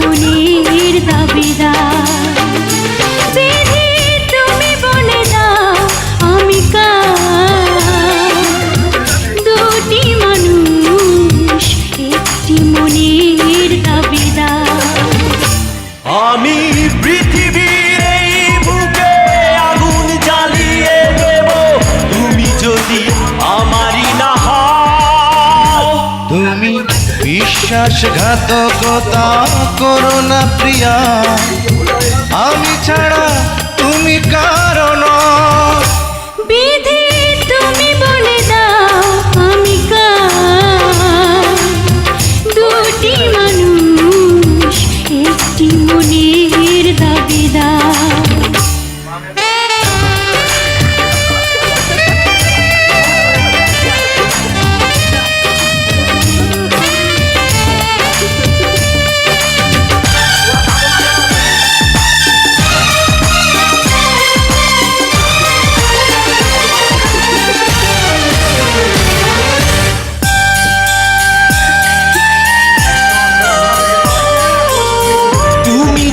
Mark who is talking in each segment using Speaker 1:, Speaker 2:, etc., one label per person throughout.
Speaker 1: মনের দাবিদার। বিধি তুমি বলে দাও আমি কার, দুটি মানুষ একটি মনের দাবিদার।
Speaker 2: আমি পৃথিবীর এই বুকে আগুন জ্বালিয়ে দেব, তুমি যদি আমারই না হও।
Speaker 3: তুমি বিশ্বাসঘাতকতা করো না প্রিয়া, আমি ছাড়া তুমি কারণ।
Speaker 1: বিধি তুমি বলে দাও আমি কার, দুটি মানুষ একটি মনের দাবিদার।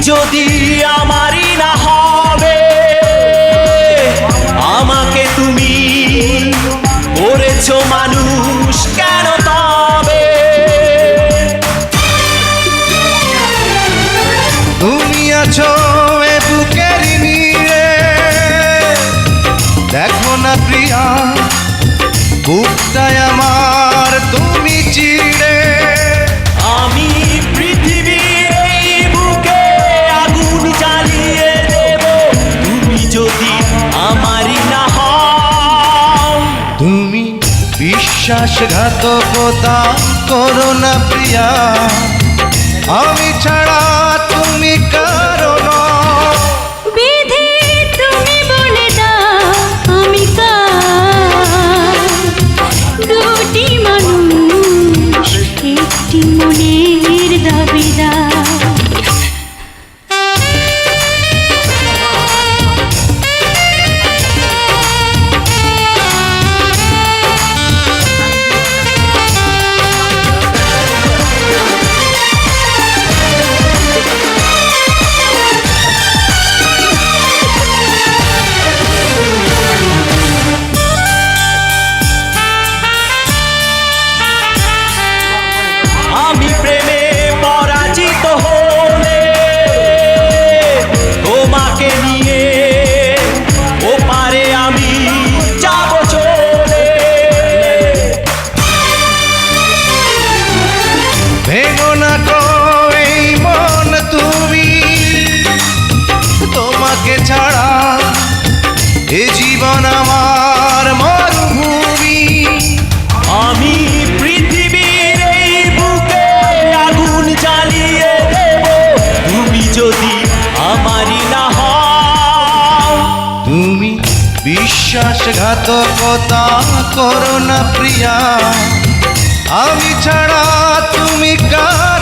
Speaker 2: যদি আমারই না হবে, আমাকে তুমি করেছো মানুষ কেন তবে?
Speaker 3: তুমি আছো এ বুকের নিয়ে, দেখো না প্রিয়া বুকটায় আমার তুমি চিড়ে।
Speaker 2: আমি পৃথিবীর এই বুকে আগুন জ্বালিয়ে দেব, তুমি যদি আমারই না হও।
Speaker 3: তুমি বিশ্বাসঘাতকতা করো না প্রিয়া, আমি ছাড়া তুমি কারণ।
Speaker 1: বিধি তুমি বলে দাও আমি কার, দুটি মানুষ একটি মনের দাবিদার।
Speaker 2: আমি প্রেমে পরাজিত হলে তোমাকে নিয়ে ওপারে আমি যাব চলে।
Speaker 3: ভেঙো না গো এই মন তুমি, তোমাকে ছাড়া এ জীবন আমার মরুভূমি।
Speaker 2: আমি পৃথিবীর এই বুকে আগুন জ্বালিয়ে দেব, তুমি যদি আমারই না হও।
Speaker 3: তুমি বিশ্বাসঘাতকতা করো না প্রিয়া, আমি ছাড়া তুমি কার।